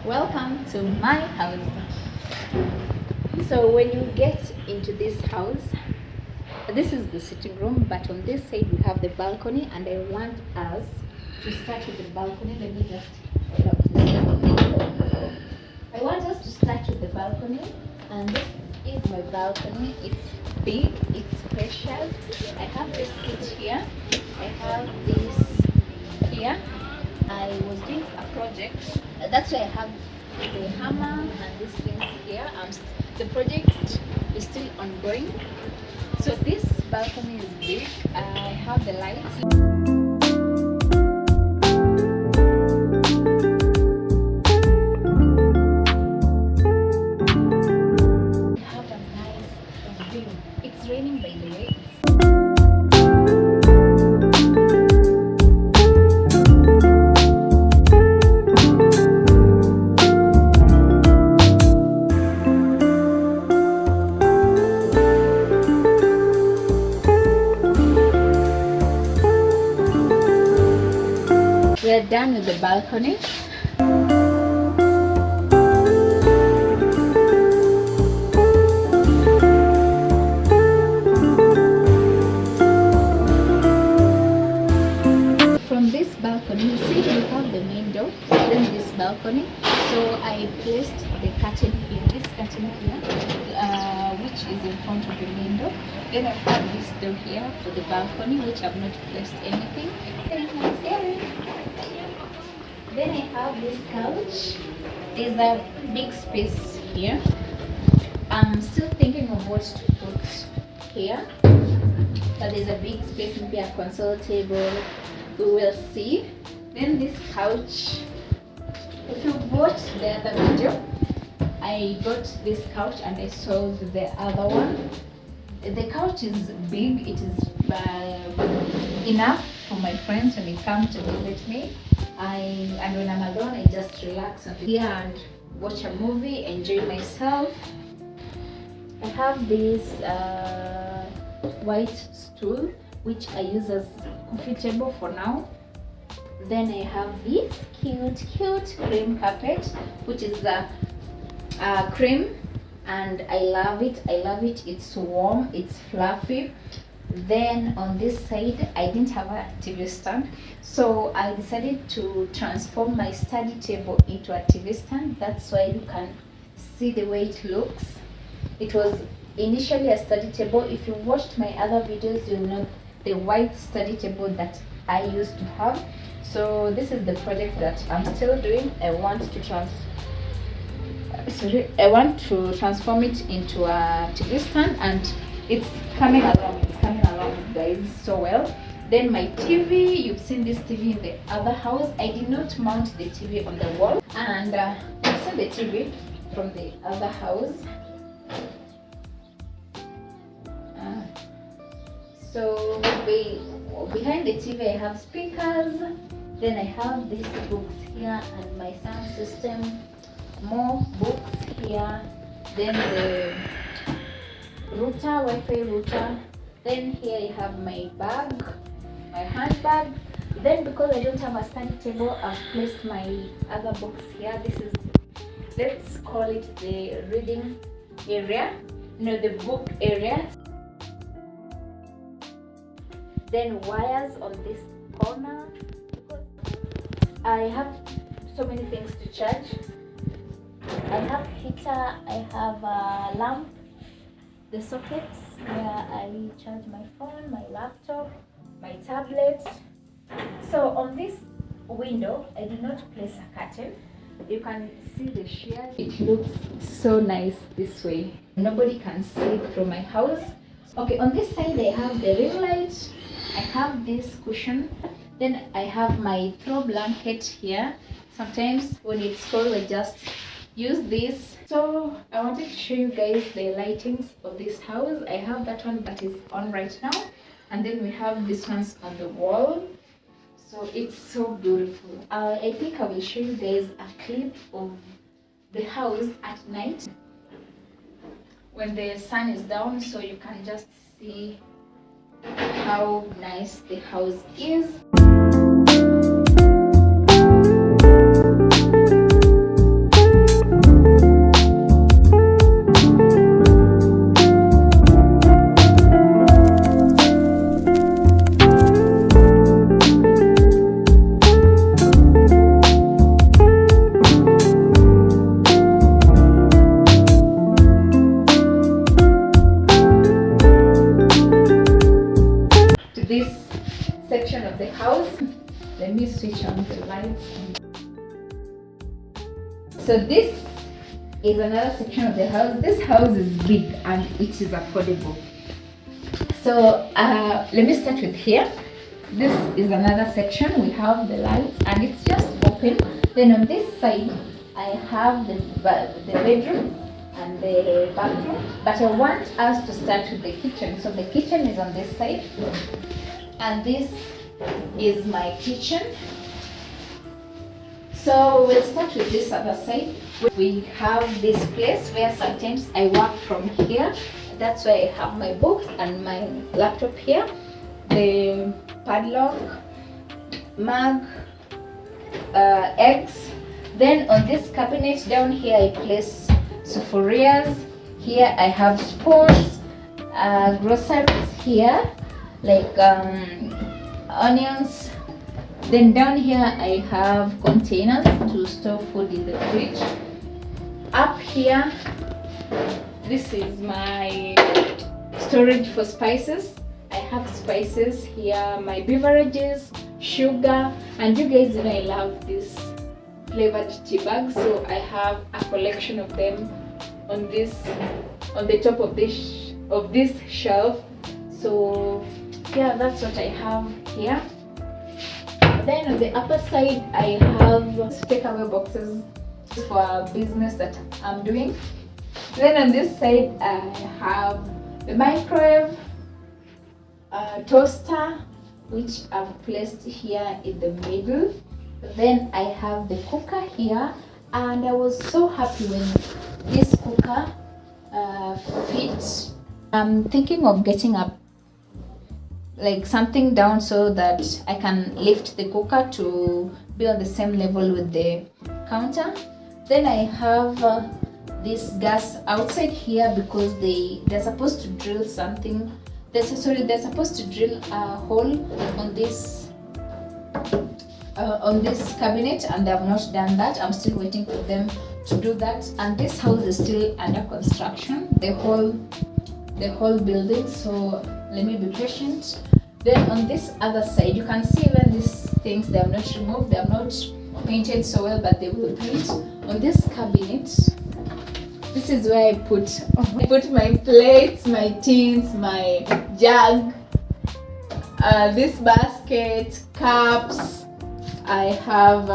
Welcome to my house. So when you get into this house, this is the sitting room, but on this side we have the balcony, and I want us to start with the balcony. Let me just lock this down. I want us to start with the balcony, and this is my balcony. It's big, it's spacious. I have this seat here, I have this here. I was doing a project, that's why I have the hammer and these things here. The project is still ongoing. So this balcony is big. I have the lights. We have a nice view. It's raining, by the way. We are done with the balcony. From this balcony, you see we have the main door, then this balcony. So I placed the curtain here, this curtain here, which is in front of the main door. Then I have this door here for the balcony, which I've not placed anything. Then I have this couch. There's a big space here. I'm still thinking of what to put here, but there's a big space, maybe a console table. We will see. Then this couch. If you watched the other video, I got this couch and I sold the other one. The couch is big. It is enough for my friends when they come to visit me. And when I'm alone, I just relax here and watch a movie, enjoy myself. I have this white stool, which I use as coffee table for now. Then I have this cute cream carpet, which is cream, and I love it. It's warm, it's fluffy. Then on this side, I didn't have a TV stand, so I decided to transform my study table into a TV stand. That's why you can see the way it looks. It was initially a study table. If you watched my other videos, you'll know the white study table that I used to have. So this is the project that I'm still doing. I want to transform it into a TV stand, and it's coming along, guys, so well. Then my TV, you've seen this TV in the other house. I did not mount the TV on the wall, and you've seen the TV from the other house. So behind the TV I have speakers. Then I have these books here and my sound system, more books here. Then the router, Wi-Fi router. Then here I have my bag, my handbag. Then because I don't have a study table, I've placed my other books here. This is, let's call it the reading area, the book area. Then wires on this corner. I have so many things to charge. I have heater, I have a lamp, the sockets where I charge my phone, my laptop, my tablet. So on this window, I did not place a curtain. You can see the shears. It looks so nice this way. Nobody can see through my house. Okay, on this side I have the ring light. I have this cushion. Then I have my throw blanket here. Sometimes when it's cold, I just use this. So I wanted to show you guys the lightings of this house. I have that one that is on right now, and then we have these ones on the wall. So it's so beautiful. I think I will show you guys a clip of the house at night when the sun is down, so you can just see how nice the house is. This section of the house, let me switch on the lights. So this is another section of the house. This house is big and it is affordable. So let me start with here. This is another section. We have the lights and it's just open. Then on this side I have the bedroom and the bathroom, but I want us to start with the kitchen. So the kitchen is on this side, and this is my kitchen. So we'll start with this other side. We have this place where sometimes I work from here. That's why I have my books and my laptop here. The padlock, mug, eggs. Then on this cabinet down here I place sophorias. Here I have spoons, groceries here like onions. Then down here I have containers to store food in the fridge. Up here, this is my storage for spices. I have spices here, my beverages, sugar, and you guys know I love this flavored tea bags, so I have a collection of them on the top of this shelf. So yeah, that's what I have here. Then on the upper side I have takeaway boxes for a business that I'm doing. Then on this side I have the microwave, toaster, which I've placed here in the middle. Then I have the cooker here, and I was so happy when this cooker fits. I'm thinking of getting up like something down so that I can lift the cooker to be on the same level with the counter. Then I have this gas outside here because they're supposed to drill something. They're supposed to drill a hole on this cabinet, and they have not done that. I'm still waiting for them to do that. And this house is still under construction, the whole building, so let me be patient. Then on this other side you can see even these things, they have not removed, they have not painted so well, but they will paint. On this cabinet, this is where I put my plates, my tins, my jug, this basket, cups. I have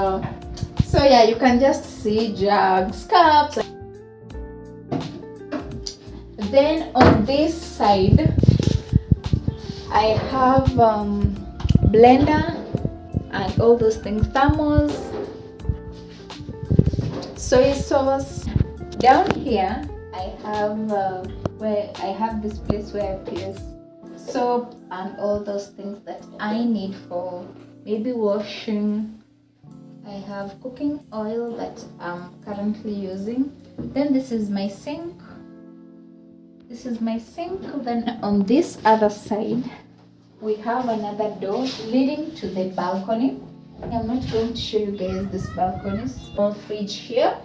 so yeah, you can just see jugs, cups. Then on this side I have blender and all those things, thermos, soy sauce. Down here I have where I have this place where I place soap and all those things that I need for maybe washing. I have cooking oil that I'm currently using. Then this is my sink. Then on this other side we have another door leading to the balcony. I'm not going to show you guys this balcony. Small fridge here.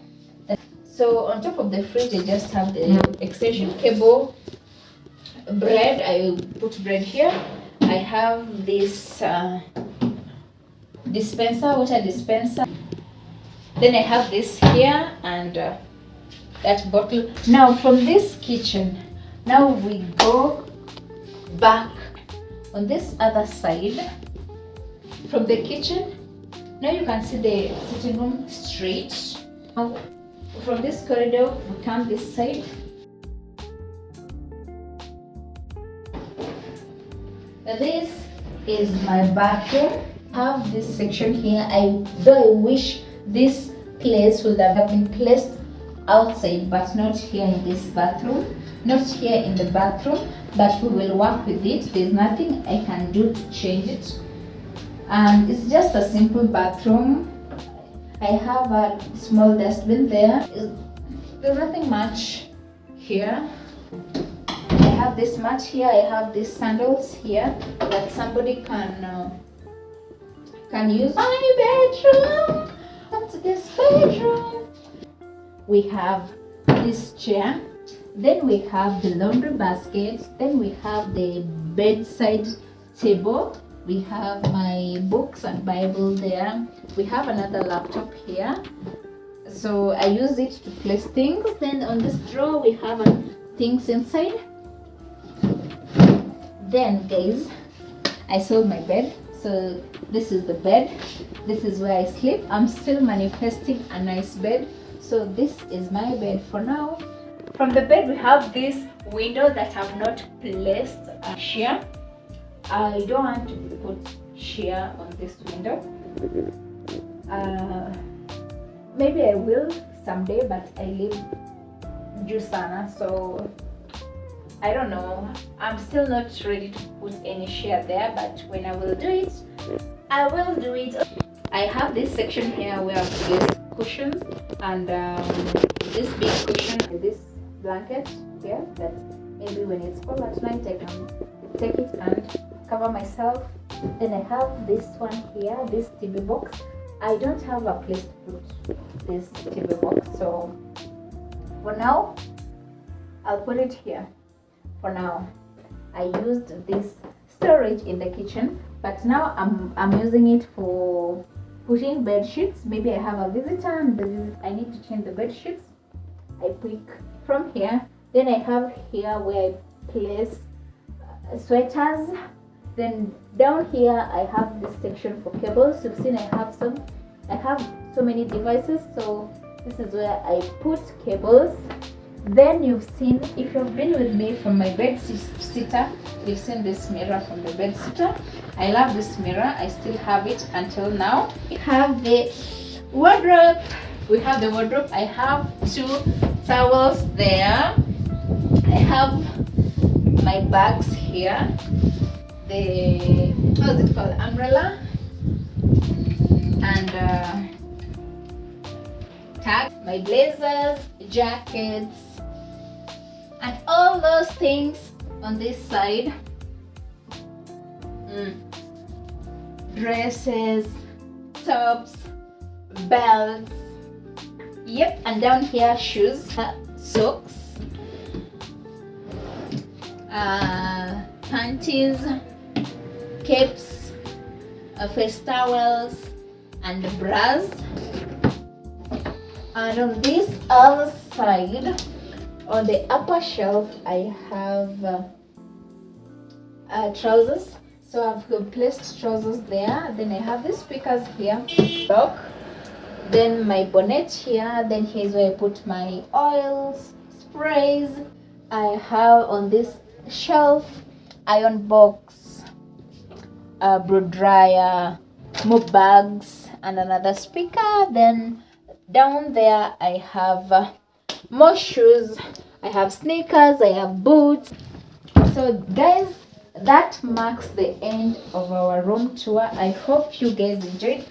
So on top of the fridge I just have the extension cable, bread. I put bread here. I have this water dispenser. Then I have this here and that bottle. Now from this kitchen, now we go back on this other side from the kitchen. Now you can see the sitting room straight. Now from this corridor we come this side. This is my bathroom. I have this section here. I wish this place would have been placed outside, but not here in this bathroom, not here in the bathroom, but we will work with it. There's nothing I can do to change it, and it's just a simple bathroom. I have a small dustbin there. There's nothing much here. I have this mat here. I have these sandals here that somebody can use. My bedroom. What's this bedroom? We have this chair. Then we have the laundry basket. Then we have the bedside table. We have my books and Bible there. We have another laptop here, so I use it to place things. Then on this drawer we have things inside. Then guys, I sold my bed, so this is the bed. This is where I sleep. I'm still manifesting a nice bed, so this is my bed for now. From the bed we have this window that I've not placed a sheer. I don't want to put sheer on this window. Maybe I will someday, but I live Jusana, so I don't know. I'm still not ready to put any sheer there, but when I will do it, I will do it. I have this section here where I've placed cushions, and this big cushion and this blanket here, that maybe when it's cold at night I can take it and cover myself. Then I have this one here, this TV box. I don't have a place to put this TV box, so for now I'll put it here. For now, I used this storage in the kitchen, but now I'm using it for putting bed sheets. Maybe I have a visitor and I need to change the bed sheets. I pick from here. Then I have here where I place sweaters. Then down here I have this section for cables. You've seen I have so many devices, so this is where I put cables. Then you've seen, if you've been with me from my bed sitter, you've seen this mirror from the bed sitter. I love this mirror. I still have it until now. We have the wardrobe. I have 2 towels there. I have my bags here. The, how's it called, umbrella, and tag, my blazers, jackets, and all those things on this side. Dresses, tops, belts. Yep, and down here shoes, socks, panties, capes, face towels, and bras. And on this other side, on the upper shelf, I have trousers. So I've placed trousers there. Then I have the speakers here, lock. Then my bonnet here. Then here's where I put my oils, sprays. I have on this shelf iron box, blow dryer, more bags, and another speaker. Then down there I have more shoes. I have sneakers, I have boots. So guys, that marks the end of our room tour. I hope you guys enjoyed.